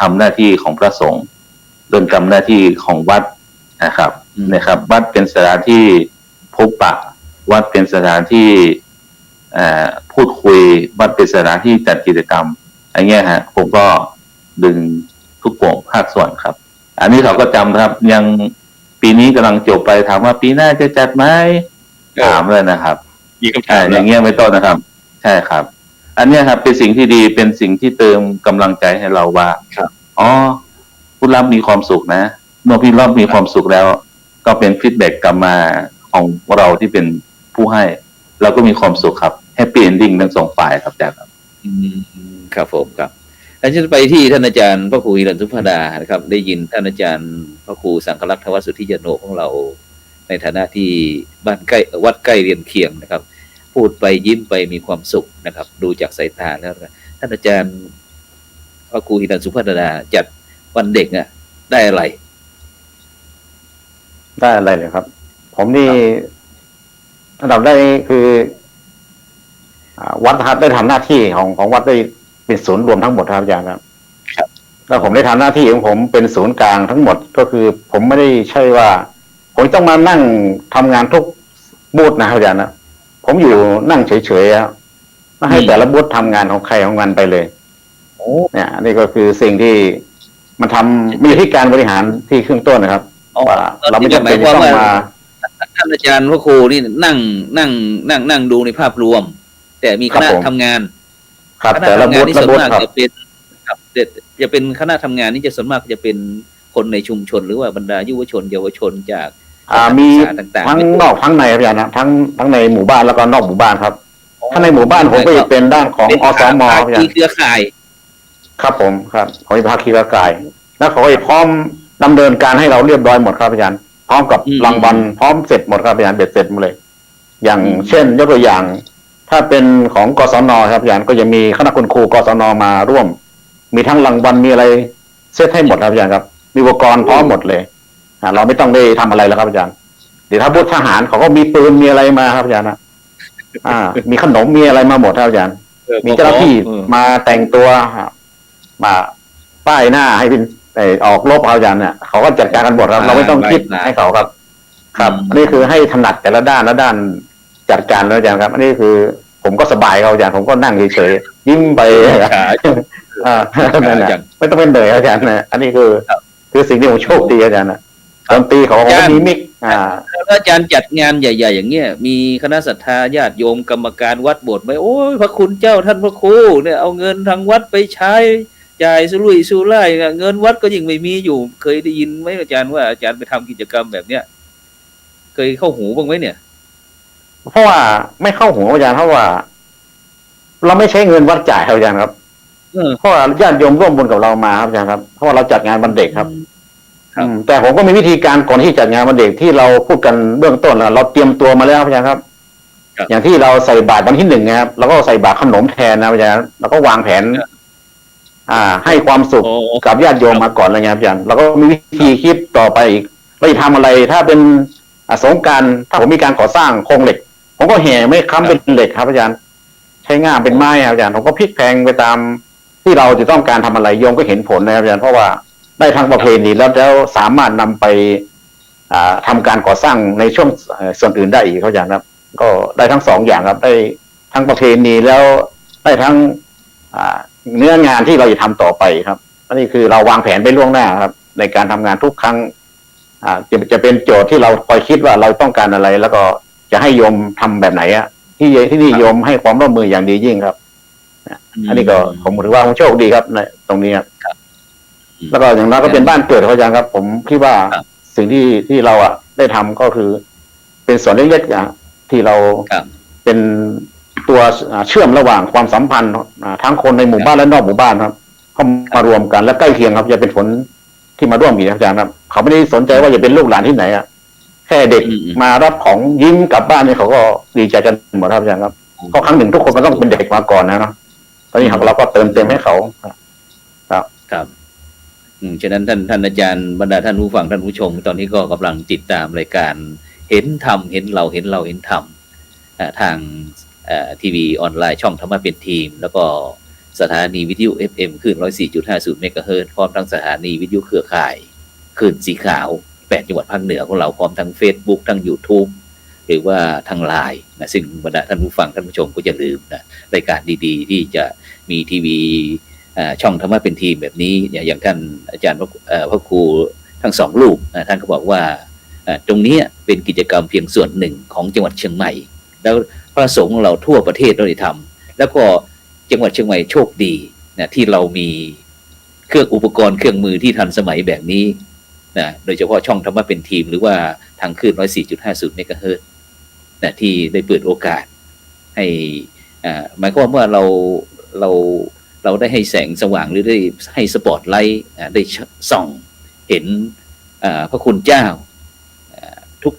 ทำหน้าที่ของพระสงฆ์โดยทำหน้าที่ของวัดนะครับวัดเป็นสถานที่พบปะวัดเป็นสถานที่พูดคุยวัดเป็นสถานที่จัดกิจกรรมอะไรเงี้ยฮะผมก็ดึงทุกภาคส่วนครับอันนี้เขาก็จำครับยังปีนี้กำลังจบไปถามว่าปีหน้าจะจัดไหมถามเลยนะครับอย่างเงี้ยไม่ต้นนะครับใช่ครับอันนี้ครับเป็นสิ่งที่ดีเป็นสิ่งที่เติมกำลังใจให้เราว่าอ๋อผู้รับมีความสุขนะเมื่อพี่รับมีความสุขแล้วก็เป็นฟีดแบ็กกลับมาของเราที่เป็นผู้ให้เราก็มีความสุขครับแฮปปี้เอนดิ้งทั้งสองฝ่ายครับอาจารย์ครับครับผมครับแล้วจะไปที่ท่านอาจารย์พระครูหิรัญสุภดานะครับได้ยินท่านอาจารย์พระครูสังฆลักษณ์ทวสุทธิยโนของเราในฐานะที่บ้านใกล้วัดใกล้เรียนเคียงนะครับพูดไปยิ้มไปมีความสุขนะครับดูจากสายตาแล้วท่านอาจารย์พระครูหิรัญสุภดาจัดวันเด็กอ่ะได้อะไรเลยครับผมนี่อันดับได้คือวัดครับได้ทำหน้าที่ของวัดได้เป็นศูนย์รวมทั้งหมดครับอาจารย์ครับแล้วผมได้ทำหน้าที่ของผมเป็นศูนย์กลางทั้งหมดก็คือผมไม่ได้ใช่ว่าผมต้องมานั่งทำงานทุกบูธนะครับอาจารย์นะผมอยู่นั่งเฉยๆครับไม่ให้แต่ละบูธทำงานของใครของมันไปเลยเนี่ยนี่ก็คือสิ่งที่มันทำมีที่การบริหารที่ขึ้นต้นนะครับเราไม่จำเป็นต้องมาท่านอาจารย์พระครูนี่นั่งดูในภาพรวมแต่มีคณะทำงานครับแต่ละบูธส่วนมากจะเป็นครับจะเป็นคณะทำงานนี่จะส่วนมากจะเป็นคนในชุมชนหรือว่าบรรดายุวชนเยาวชนจากมีทั้งนอกทั้งในครับอาจารย์นะทั้งในหมู่บ้านแล้วก็นอกหมู่บ้านครับถ้าในหมู่บ้านผมก็จะเป็นด้านของอสมมีเครือข่ายครับผมครับของภาคีเครือข่ายแล้วเขาก็พร้อมดำเนินการให้เราเรียบร้อยหมดครับอาจารย์พร้อมกับรางวัลพร้อมเสร็จหมดครับอาจารย์เบ็ดเสร็จหมดเลยอย่างเช่นยกตัวอย่างถ้าเป็นของกศนครับอาจารย์ก็จะมีคณะคุณครูกศนมาร่วมมีทั้งรางวัลมีอะไรเซตให้หมดครับอาจารย์ครับมีอุปกรณ์พร้อมหมดเลยเราไม่ต้องได้ทำอะไรแล้วครับอาจารย์เดี๋ยวถ้าบูธทหารเขาก็มีปืนมีอะไรมาครับอาจารย์นะมีขนมมีอะไรมาหมดครับอาจารย์มีเจ้าหน้าที่มาแต่งตัวมาป้ายหน้าให้เป็นออกรบครับอาจารย์เนี่ยเขาก็จัดการกันหมดครับเราไม่ต้องคิดให้เขาครับครับนี่คือให้ถนัดแต่ละด้านละด้านจัดการแล้วอาจารย์ครับอันนี้คือผมก็สบายครับอาจารย์ผมก็นั่งเฉยๆยิ้มไปนั่นแหละไม่ต้องเป็นเหนื่อยอาจารย์นะอันนี้คือสิ่งที่ผมโชคดีอาจารย์นะดนตรีเขาก็มีมิกแล้วอาจารย์จัดงานใหญ่ๆอย่างเงี้ยมีคณะศรัทธาญาติโยมกรรมการวัดโบสถ์ไหมโอ้ยพระคุณเจ้าท่านพระครูเนี่ยเอาเงินทางวัดไปใช้จ่ายสุรุ่ยสุร่ายเงินวัดก็ยิ่งไม่มีอยู่เคยได้ยินไหมอาจารย์ว่าอาจารย์ไปทำกิจกรรมแบบเนี้ยเคยเข้าหูบ้างไหมเนี่ยเพราะว่าไม่เข้าหูอาจารย์เพราะว่าเราไม่ใช้เงินวัดจ่ายครับอาจารย์ครับเพราะว่าญาติโยมร่วมบุญกับเรามาครับอาจารย์ครับเพราะว่าเราจัดงานวันเด็กครับแต่ผมก็มีวิธีการก่อนที่จัดงานวันเด็กที่เราพูดกันเบื้องต้นเราเตรียมตัวมาแล้วครับอาจารย์ครับอย่างที่เราใส่บาตรวันที่1นะครับเราก็ใส่บาตรขนมแทนนะอาจารย์เราก็วางแผนให้ความสุขกับญาติโยมมาก่อนอะไรเงี้ยอาจารย์เราก็มีวิธีคิดต่อไปอีกเราจะทำอะไรถ้าเป็นสงกรานต์ถ้าผมมีการก่อสร้างโครงเหล็กผมก็แห่ไม่ค้ำเป็นเหล็กครับอาจารย์ใช้ง่ามเป็นไม้ครับอาจารย์ผมก็พลิกแพลงไปตามที่เราจะต้องการทำอะไรโยมก็เห็นผลนะครับอาจารย์เพราะว่าได้ทั้งประเพณีแล้วสามารถนำไปทำการก่อสร้างในช่วงส่วนอื่นได้อีกครับอาจารย์ครับก็ได้ทั้ง2อย่างครับได้ทั้งประเพณีแล้วได้ทั้งเนื้องานที่เราจะทำต่อไปครับอันนี้คือเราวางแผนไปล่วงหน้าครับในการทำงานทุกครั้งจะเป็นโจทย์ที่เราคอยคิดว่าเราต้องการอะไรแล้วก็จะให้โยมทำแบบไหนที่นี่โยมให้ความร่วมมืออย่างดียิ่งครับอันนี้ก็ผมถือว่าผมโชคดีครับในตรงนี้ครับแล้วก็อย่างน้อยก็เป็นบ้านเกิดเขาอย่างครับผมคิดว่าสิ่งที่เราได้ทำก็คือเป็นส่วนเล็กๆที่เราเป็นตัวเชื่อมระหว่างความสัมพันธ์ทั้งคนในหมู่บ้านและนอกหมู่บ้านครับเข้ามารวมกันและใกล้เคียงครับจะเป็นผลที่มาร่วมอีกอาจารย์ครับเขาไม่ได้สนใจว่าจะเป็นลูกหลานที่ไหนแค่เด็กมารับของยิ้มกลับบ้านนี่เขาก็ดีใจกันหมดครับอาจารย์ครับก็ครั้งหนึ่งทุกคนมันต้องเป็นเด็กมาก่อนนะตอนนี้เราก็เติมเต็มให้เขาครับฉะนั้นท่านอาจารย์บรรดาท่านผู้ฟังท่านผู้ชมตอนนี้ก็กำลังติดตามรายการเห็นธรรมเห็นเราเห็นทางทีวีออนไลน์ช่องธรรมะเป็นทีมแล้วก็ สถานีวิทยุ FM คลื่น 104.50 เมกะเฮิรตซ์พร้อมทั้งสถานีวิทยุเครือข่ายคลื่นสีขาว8จังหวัดภาคเหนือของเราพร้อมทั้ง Facebook ทั้ง YouTube หรือว่าทาง LINE นะซึ่งบรรดาท่านผู้ฟังท่านผู้ชมก็อย่าลืมนะรายการดีๆที่จะมีทีวีช่องธรรมะเป็นทีมแบบนี้อย่างท่านอาจารย์พระครูทั้งสองรูปท่านก็บอกว่าตรงนี้เป็นกิจกรรมเพียงส่วนหนึ่งของจังหวัดเชียงใหม่แล้วพระสงฆ์เราทั่วประเทศเราได้ทำแล้วก็จังหวัดเชียงใหม่โชคดีนะที่เรามีเครื่องอุปกรณ์เครื่องมือที่ทันสมัยแบบนี้นะโดยเฉพาะช่องธรรมะเป็นทีมหรือว่าทางคลื่น 104.50 เมกะเฮิรตซ์นะที่ได้เปิดโอกาสให้หมายความว่าเราได้ให้แสงสว่างหรือได้ให้สปอตไลท์ได้ส่องเห็นพระคุณเจ้า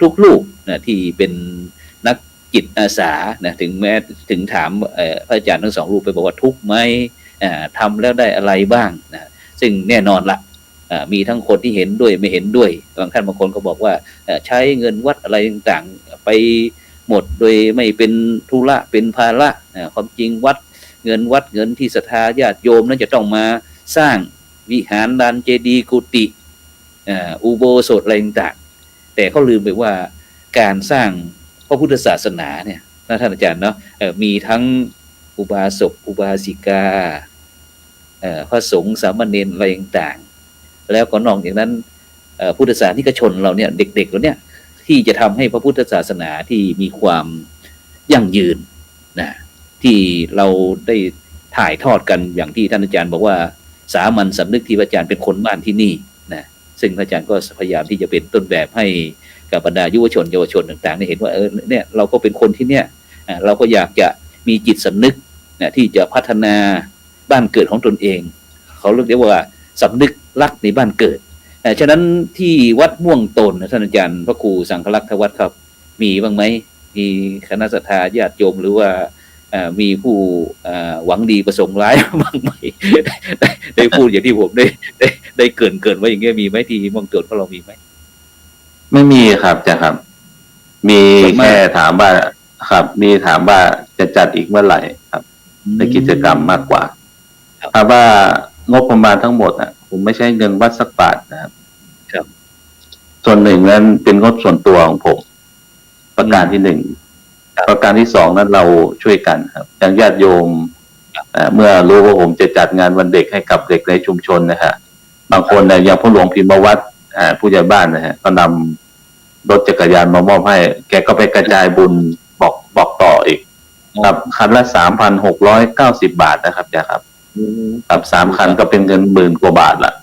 ทุกรูปนะที่เป็นนักจิตอาสานะถึงถามพระอาจารย์ทั้งสองรูปไปบอกว่าทุกข์ไหมทำแล้วได้อะไรบ้างนะซึ่งแน่นอนละมีทั้งคนที่เห็นด้วยไม่เห็นด้วยบางท่านบางคนก็บอกว่าใช้เงินวัดอะไรต่างๆไปหมดโดยไม่เป็นธุระเป็นภาระความจริงวัดเงินที่ศรัทธาญาติโยมนั้นจะต้องมาสร้างวิหารลานเจดีย์กุฏิอุโบสถอะไรต่างๆแต่เขาลืมไปว่าการสร้างพระพุทธศาสนาเนี่ยนะท่านอาจารย์เนาะมีทั้งอุบาสกอุบาสิกาพระสงฆ์สามเณรอะไรต่างๆแล้วก็นอกจากนั้นพุทธศาสนิกชนเราเนี่ยเด็กๆเราเนี่ยที่จะทำให้พระพุทธศาสนาที่มีความยั่งยืนนะที่เราได้ถ่ายทอดกันอย่างที่ท่านอาจารย์บอกว่าสามัญสำนึกที่พระอาจารย์เป็นคนบ้านที่นี่นะซึ่งพระอาจารย์ก็พยายามที่จะเป็นต้นแบบให้กับบรรดายุวชนเยาวชนต่างๆได้เห็นว่าเนี่ยเราก็เป็นคนที่เนี่ยเราก็อยากจะมีจิตสำนึกนะที่จะพัฒนาบ้านเกิดของตนเองเขาเรียกว่าสำนึกรักในบ้านเกิดฉะนั้นที่วัดม่วงตนท่านอาจารย์พระครูสังฆลักษณ์วัดครับมีบ้างไหมมีคณะศรัทธาญาติโยมหรือว่ามีผู้หวังดีประสงค์ร้ายบ้างไหมได้พูดอย่างที่ผมได้เกินไว้อย่างเงี้ยมีไหมที่ม่วงตนของเรามีไหมไม่มีครับจ้ะครับมีแค่ถามว่าครับมีถามว่าจะจัดอีกเมื่อไหร่ครับในกิจกรรมมากกว่าถ้าว่างบประมาณทั้งหมดผมไม่ใช่เงินวัดสักบาทนะครับส่วนหนึ่งนั้นเป็นงบส่วนตัวของผมประการที่หนึ่งประการที่สองนั้นเราช่วยกันครับอย่างญาติโยมเมื่อรู้ว่าผมจะจัดงานวันเด็กให้กับเด็กในชุมชนนะฮะบางคนอย่างผู้หลวงพิมพ์วัดผู้ใหญ่บ้านนะฮะก็นำรถจักรยานมามอบให้แกก็ไปกระจายบุญบอกต่ออีกครับคันละ 3,690 บาทนะครับจ้ะครับครับ3 คันก็เป็นเงิน10,000 กว่าบาทละ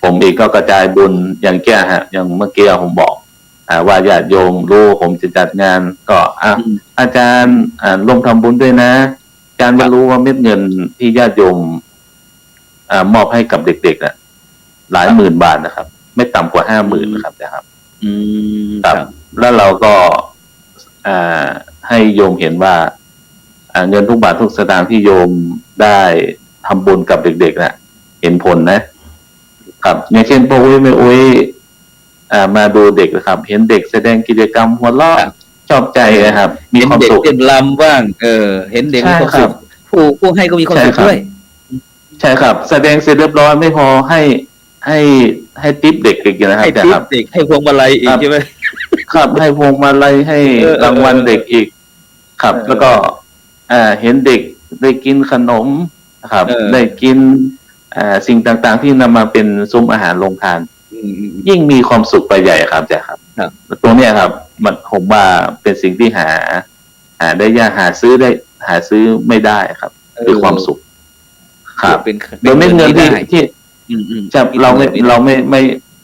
ผมเองก็กระจายบุญอย่างแก่ฮะอย่างเมื่อกี้ผมบอกว่าญาติโยมรู้ผมจะจัดงานก็อาจารย์ร่วมทำบุญด้วยนะอาจารย์จะรู้ว่าเม็ดเงินที่ญาติโยมมอบให้กับเด็กๆหลายหมื่นบาทนะครับไม่ต่ำกว่า 50,000 นะครับนะครับครับแล้วเราก็ให้โยมเห็นว่าเงินทุกบาททุกสตางค์ที่โยมได้ทำบุญกับเด็กๆเห็นผลนะครับอย่างเช่นพ่ออุ้ยแม่อุ้ยมาดูเด็กนะครับเห็นเด็กแสดงกิจกรรมหัวเราะชอบใจนะครับมีความสุขเห็นเด็กเต้นรำบ้างเห็นเด็กมีความสุขผู้ให้ก็มีความสุขด้วยใช่ครับแสดงเสร็จเรียบร้อยไม่พอให้ติ๊บเด็กอีกนะครับให้ติ๊บเด็กให้พวงมาลัยอีกใช่ไหมครับให้พวงมาลัยให้รางวัลเด็กอีกครับแล้วก็เห็นเด็กได้กินขนมครับได้กินสิ่งต่างๆที่นำมาเป็นซุ้มอาหารโรงทานยิ่งมีความสุขไปใหญ่ครับจ้ะครับตรงนี้ครับมันผมว่าเป็นสิ่งที่หาได้ยากหาซื้อไม่ได้ครับคือความสุขครับโดยไม่เงินที่จะเรา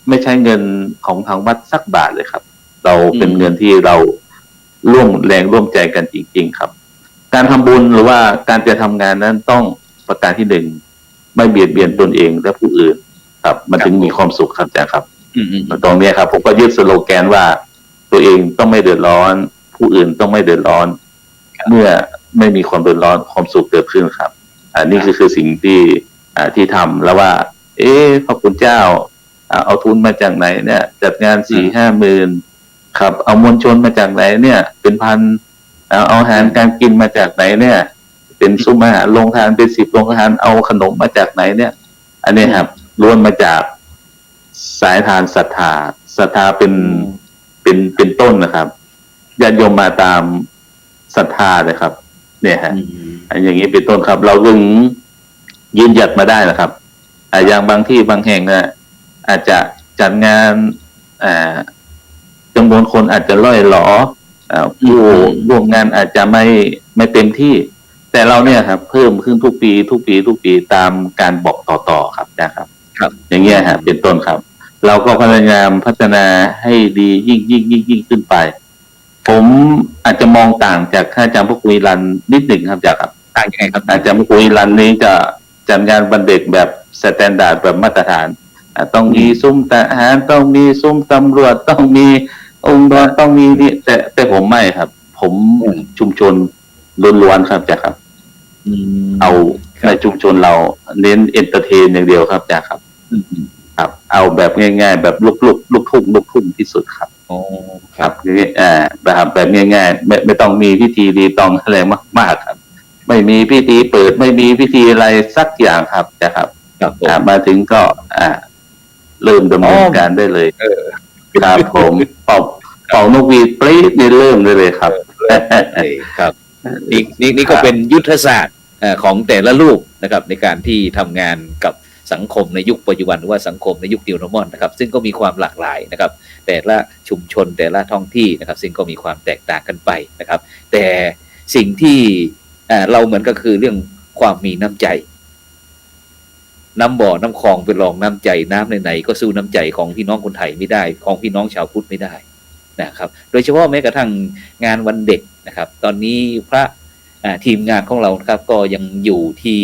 ไม่ใช้เงินของทางวัดสักบาทเลยครับเราเป็นเงินที่เราร่วมแรงร่วมใจกันจริงๆครับการทำบุญหรือว่าการจะทำงานนั้นต้องประการที่หนึ่งไม่เบียดเบียนตนเองและผู้อื่นครับมันถึงมีความสุขครับจ้ะครับตรงนี้ครับผมก็ยึดสโลแกนว่าตัวเองต้องไม่เดือดร้อนผู้อื่นต้องไม่เดือดร้อนเมื่อไม่มีความเดือดร้อนความสุขเกิดขึ้นครับนี่คือสิ่งที่ทำแล้วว่าพระคุณเจ้าเอาทุนมาจากไหนเนี่ยจัดงาน 4-5 หมื่นครับเอามวลชนมาจากไหนเนี่ยเป็นพันเอาอาหารการกินมาจากไหนเนี่ย เป็นซุ้มอาหารโรงทานเป็น10โรงทานเอาขนมมาจากไหนเนี่ย อันนี้ครับล้วนมาจากสายทานศรัทธาเป็นต้นนะครับญาติโยมมาตามศรัทธาเลยครับ เนี่ยฮะอันอย่างนี้เป็นต้นครับ เราถึงยืนหยัดมาได้นะครับอย่างบางที่บางแห่งนะอาจจะจัดงานจำนวนคนอาจจะล่อยหลอผู้ร่วมงานอาจจะไม่เต็มที่ แต่เราเนี่ยครับเพิ่มขึ้นทุกปีตามการบอกต่อครับนะครับ ครับ อย่างเงี้ยฮะเป็นต้นครับ เราก็พยายามพัฒนาให้ดียิ่งขึ้นไป ผมอาจจะมองต่างจากท่านอาจารย์พระครูอิรันนิดหนึ่งครับจากครับ ต่างยังไงครับ อาจารย์พระครูอิรันนี้จะจัดงานวันเด็กแบบสแตนดาร์ดแบบมาตรฐานต้องมีซุ้มทหารต้องมีซุ้มตำรวจต้องมีองค์กรต้องมีนี่แต่ผมไม่ครับ ผมชุมชนล้วนๆครับจ้ะครับเอาในชุมชนเราเน้นเอนเตอร์เทนอย่างเดียวครับจ้ะครับครับเอาแบบง่ายๆแบบลูกทุ่งที่สุดครับครับแบบง่ายๆไม่ต้องมีพิธีรีตองอะไรมากๆครับไม่มีพิธีเปิดไม่มีพิธีอะไรสักอย่างครับจ้ะครับมาถึงก็เริ่มดำเนินการได้เลยครับผมเป่านกหวีดปรี๊ดนี่เริ่มเลยครับครับนี่ก็เป็นยุทธศาสตร์ของแต่ละลูกนะครับในการที่ทำงานกับสังคมในยุคปัจจุบันหรือว่าสังคมในยุคนิวโนมอนนะครับซึ่งก็มีความหลากหลายนะครับแต่ละชุมชนแต่ละท้องที่นะครับซึ่งก็มีความแตกต่างกันไปนะครับแต่สิ่งที่เราเหมือนก็คือเรื่องความมีน้ำใจน้ำบ่อน้ำคลองเป็นรองน้ำใจน้ำไหนๆก็สู้น้ำใจของพี่น้องคนไทยไม่ได้ของพี่น้องชาวพุทธไม่ได้นะครับโดยเฉพาะแม้กระทั่งงานวันเด็กนะครับตอนนี้พระทีมงานของเราครับก็ยังอยู่ที่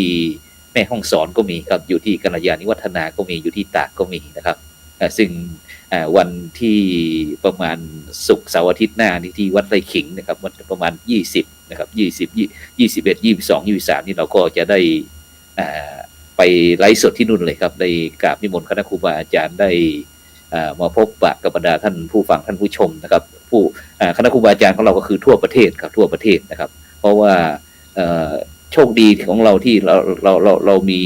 แม่ฮ่องสอนก็มีครับอยู่ที่กัลยาณิวัฒนาก็มีอยู่ที่ตากก็มีนะครับซึ่งวันที่ประมาณศุกร์เสาร์อาทิตย์หน้าที่วัดไร่ขิงนะครับวันประมาณ20นะครับ20 21 22 23นี่เราก็จะได้ไปไลฟ์สดที่นู่นเลยครับได้กราบนิมนต์คณะครูบาอาจารย์ได้มาพบปะกับบรรดาท่านผู้ฟังท่านผู้ชมนะครับผู้คณะครูบาอาจารย์ของเราก็คือทั่วประเทศครับทั่วประเทศนะครับเพราะว่าโชคดีของเราที่เรามี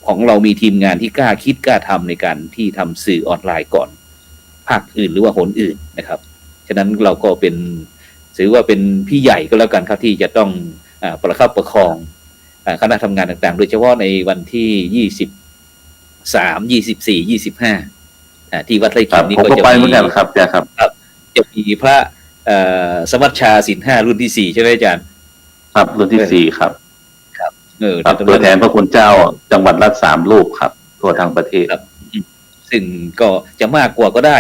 ของเรามีทีมงานที่กล้าคิดกล้าทำในการที่ทำสื่อออนไลน์ก่อนภาคอื่นหรือว่าหนอื่นนะครับฉะนั้นเราก็เป็นถือว่าเป็นพี่ใหญ่ก็แล้วกันครับที่จะต้องประคับประคองคณะทำงานต่างๆโดยเฉพาะในวันที่23 24 25ที่วัดไร่ขิงนี้ก็จะมีครับจะมีพระสมัชชาศีล5รุ่นที่4ใช่ไหมอาจารย์ครับรุ่นที่4ครับครับตัวแทนพระคุณเจ้าจังหวัดละ3รูปครับทั่วทั้งประเทศซึ่งก็จะมากกว่าก็ได้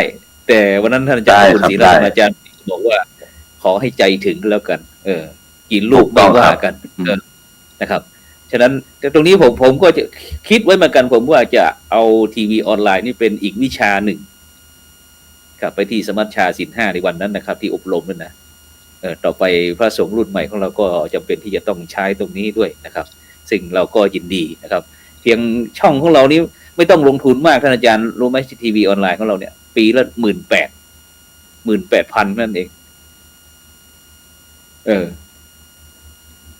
แต่วันนั้นท่านอาจารย์ศรีรัตน์อาจารย์บอกว่าขอให้ใจถึงแล้วกันกี่ลูกไม่ว่ากันนะครับฉะนั้นตรงนี้ผมก็จะคิดไว้เหมือนกันผมว่าจะเอาทีวีออนไลน์นี่เป็นอีกวิชาหนึ่งครับไปที่สมัชชาศีล5ในวันนั้นนะครับที่อบรมนั่นนะต่อไปพระสงฆ์รุ่นใหม่ของเราก็จำเป็นที่จะต้องใช้ตรงนี้ด้วยนะครับซึ่งเราก็ยินดีนะครับเพียงช่องของเรานี้ไม่ต้องลงทุนมากท่านอาจารย์รู้ไหมทีวีออนไลน์ของเราเนี่ยปีละ18,000นั่นเอง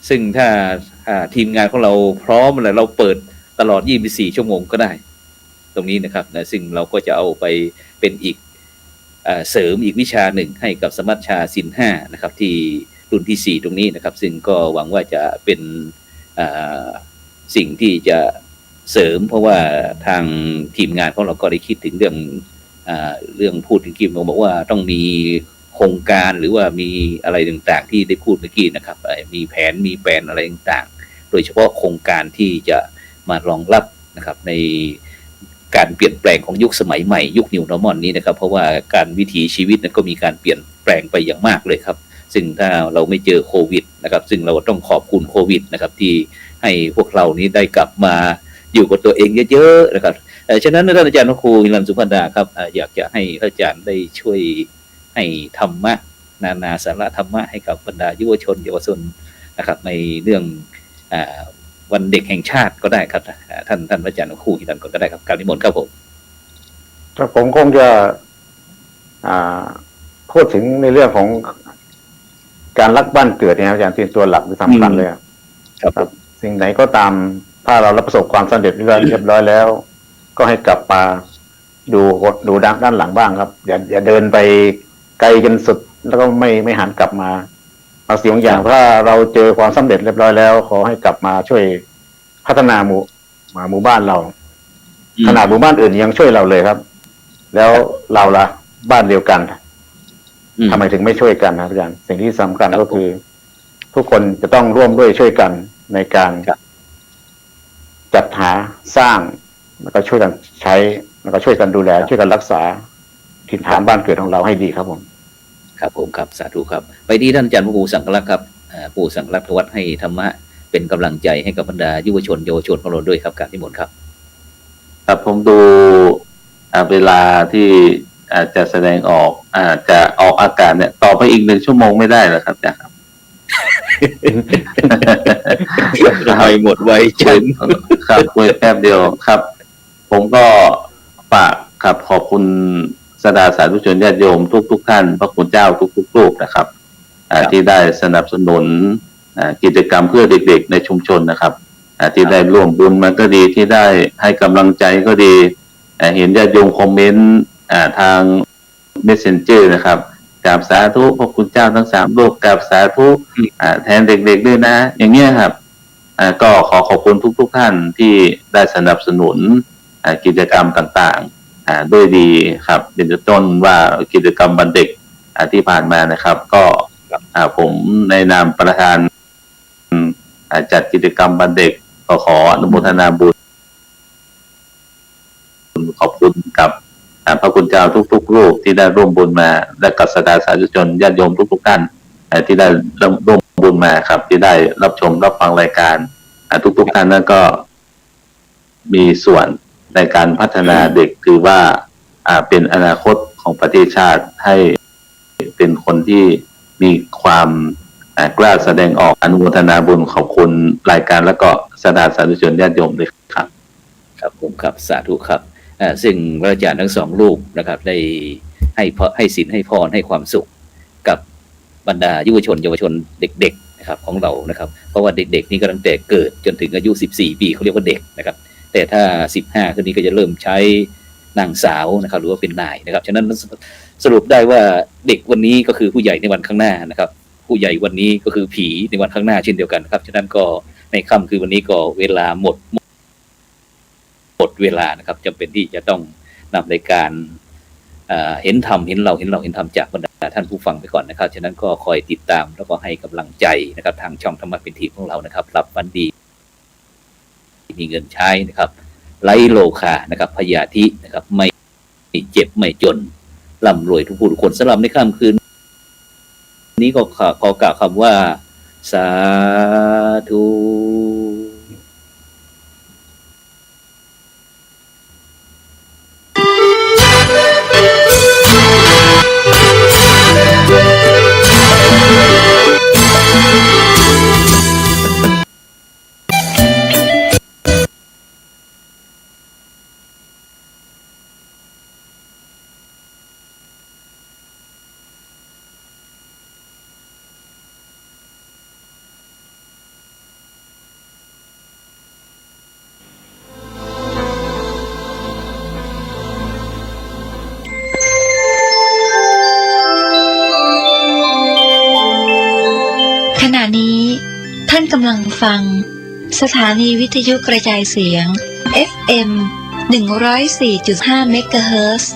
ซึ่งถ้าทีมงานของเราพร้อมแล้วเราเปิดตลอด24ชั่วโมงก็ได้ตรงนี้นะครับนะซึ่งเราก็จะเอาไปเป็นอีกเสริมอีกวิชาหนึ่งให้กับสมัชชาศีล5นะครับที่รุ่นที่4ตรงนี้นะครับซึ่งก็หวังว่าจะเป็นสิ่งที่จะเสริมเพราะว่าทางทีมงานของเราก็ได้คิดถึงเรื่องพูดถึงกิมบอกว่าต้องมีโครงการหรือว่ามีอะไรต่างๆที่ได้พูดเมื่อกี้นะครับมีแผนอะไรต่างๆโดยเฉพาะโครงการที่จะมารองรับนะครับในการเปลี่ยนแปลงของยุคสมัยใหม่ยุคนิวนอร์มอนนี้นะครับเพราะว่าการวิถีชีวิตนั้นก็มีการเปลี่ยนแปลงไปอย่างมากเลยครับซึ่งถ้าเราไม่เจอโควิดนะครับซึ่งเราต้องขอบคุณโควิดนะครับที่ให้พวกเรานี้ได้กลับมาอยู่กับตัวเองเยอะๆนะครับฉะนั้นท่านอาจารย์พระครูฮิรัญสุพรรณดาครับอยากจะให้ท่านอาจารย์ได้ช่วยให้ธรรมะนานาสาระธรรมะให้กับบรรดาเยาวชนนะครับในเรื่องวันเด็กแห่งชาติก็ได้ครับท่านอาจารย์พระครูฮิรัญก็ได้ครับกราบนิมนต์ครับผมผมคงจะพูดถึงในเรื่องของ การรักบ้านเกิดเนี่ยครับอาจารย์เป็นตัวหลักที่สำคัญเลยครับ ครับ สิ่งไหนก็ตามถ้าเราประสบความสำเร็จเรียบร้อยแล้ว ก็ให้กลับมาดูด้านหลังบ้างครับ อย่าเดินไปไกลจนสุดแล้วก็ไม่หันกลับมาบางสิ่งบางอย่างถ้าเราเจอความสำเร็จเรียบร้อยแล้วขอให้กลับมาช่วยพัฒนาหมู่บ้านเรา ขนาดหมู่บ้านอื่นยังช่วยเราเลยครับ แล้วเราล่ะบ้านเดียวกันทำไมถึงไม่ช่วยกันนะอาจารย์สิ่งที่สำคัญก็คือ ทุกคนจะต้องร่วมด้วยช่วยกันในการจัดหาสร้างแล้วก็ช่วยกันใช้แล้วก็ช่วยกันดูแลช่วยกันรักษาถิ่นฐานบ้านเกิดของเราให้ดีครับผม ครับผมครับสาธุครับไปที่ท่านอาจารย์พระครูสังฆลักษณ์ครับผู้สังฆลักษณ์วัดให้ธรรมะเป็นกำลังใจให้กับบรรดายุวชนเยาวชนของเราด้วยครับการนิมนต์ครับครับผมดูเวลาที่จะแสดงออกจะออกอากาศเนี่ยต่อไปอีก1 ชั่วโมงไม่ได้หรอครับอาจารย์ครับ ทำไมหมดไวจังครับคุยแป๊บเดียวครับ ผมก็ฝากครับขอบคุณสาธุชนญาติโยมทุกท่านพระคุณเจ้าทุกรูปนะครับที่ได้สนับสนุนกิจกรรมเพื่อเด็กๆในชุมชนนะครับที่ได้ร่วมบุญมันก็ดีที่ได้ให้กำลังใจก็ดีเห็นญาติโยมคอมเมนต์ทาง Messenger นะครับกราบสาธุพระคุณเจ้าทั้ง3รูปกราบสาธุแทนเด็กๆด้วยนะอย่างเงี้ยครับก็ขอบคุณทุกท่านที่ได้สนับสนุนกิจกรรมต่างๆด้วยดีครับเป็นต้นว่ากิจกรรมวันเด็กที่ผ่านมานะครับก็ผมในนามประธานจัดกิจกรรมวันเด็กก็ขออนุโมทนาบุญขอบคุณกับพระคุณเจ้าทุกรูปที่ได้ร่วมบุญมาและกับสาธุชนญาติโยมทุกท่านที่ได้ร่วมบุญมาครับที่ได้รับชมรับฟังรายการทุกท่านนั้นก็มีส่วนในการพัฒนาเด็กถือว่าเป็นอนาคตของประเทศชาติให้เป็นคนที่มีความกล้าแสดงออกอนุโมทนาบุญขอบคุณรายการแล้วก็สาธุชนญาติโยมด้วยครับครับผมครับสาธุครับซึ่งพระอาจารย์ทั้ง2รูปนะครับได้ให้ศีลให้พรให้ความสุขกับบรรดายุวชนเยาวชนเด็กๆนะครับของเรานะครับเพราะว่าเด็กๆนี่ก็ตั้งแต่เกิดจนถึงอายุ14 ปีเขาเรียกว่าเด็กนะครับแต่ถ้า15ขึ้นนี้ก็จะเริ่มใช้นางสาวนะครับหรือว่าเป็นนายนะครับฉะนั้นสรุปได้ว่าเด็กวันนี้ก็คือผู้ใหญ่ในวันข้างหน้านะครับผู้ใหญ่วันนี้ก็คือผีในวันข้างหน้าเช่นเดียวกันครับฉะนั้นก็ในค่ำคือวันนี้ก็เวลาหมดเวลานะครับจำเป็นที่จะต้องนำในการเห็นธรรมเห็นเราจากบรรดาท่านผู้ฟังไปก่อนนะครับฉะนั้นก็คอยติดตามแล้วก็ให้กำลังใจนะครับทางช่องธรรมะเป็นทีของเรานะครับรับวันดีมีเงินใช้นะครับไร้โลคานะครับพยาธินะครับไม่เจ็บไม่จนร่ำรวยทุกผู้ทุกคนสำหรับในค่ำคืนนี้ก็ขอกล่าวคำว่าสาธุขณะนี้ท่านกำลังฟังสถานีวิทยุกระจายเสียง FM 104.5 เมกะเฮิรตซ์